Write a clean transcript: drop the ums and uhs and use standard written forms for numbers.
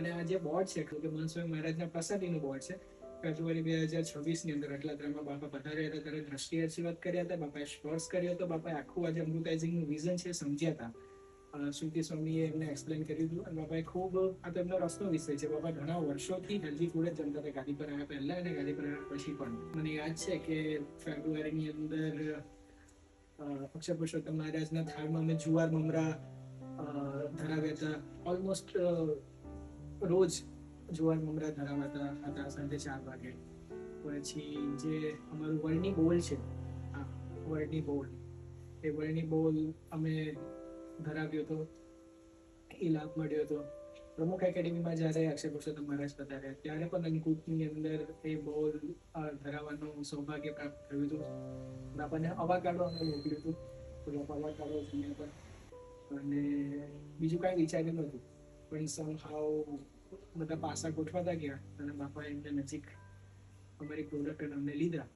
અને આ જે બોર્ડ છે કે મનસ્વામી મહારાજના પ્રસાદીનું બોર્ડ છે. ફેબ્રુઆરી 2026 અંદર અટલાદરામાં બાપા પધાર્યા હતા ત્યારે દ્રષ્ટિ આશીર્વાદ કર્યા હતા. બાપાએ સ્પર્શ કર્યો હતો. બાપાએ આખું આજે અમૃતાઇઝિંગનું વિઝન છે સમજ્યા હતા. શ્રુતિ સ્વામીએ એમને એક્સપ્લેન કર્યું હતું અને બાપાએ ખૂબ આ તો એમનો રસનો વિષય છે. બાપા ઘણા વર્ષોથી હેલ્ધી ફૂડ જ જમતા હતા, ગાદી પર આવ્યા પહેલા અને ગાદી પર આવ્યા પછી પણ. મને યાદ છે કે ફેબ્રુઆરીની અંદર અક્ષર પુરુષોત્તમ મહારાજના થાળમાં અમે જુવાર મમરા ધરાવ્યા હતા. ઓલમોસ્ટ રોજ જુવાર મમરા ધરાવાતા હતા સાંજે 4 વાગે. પછી જે અમારું વર્ણની બોલ છે, વર્ણની બોલ, એ વર્ણની બોલ અમે ધરાવ્યો હતો. એ લાભ મળ્યો હતો. પ્રમુખ એકેડેમીમાં જ્યારે અક્ષર પુરુષોત્તમ મહારાજ પધાર્યા ત્યારે પણ અંકુટની અંદર એ બોલ ધરાવવાનું સૌભાગ્ય પ્રાપ્ત થયું હતું. બાપાને અવાકાડો અમે મોકલ્યું હતું. તો બાપા અવાકાડો જમ્યા હતા અને બીજું કાંઈ વિચાર્યું નહોતું, પણ સમહાવ બધા પાસા ગોઠવાતા ગયા અને બાપાએ એમને નજીક અમારી પ્રોડક્ટ અમને લીધા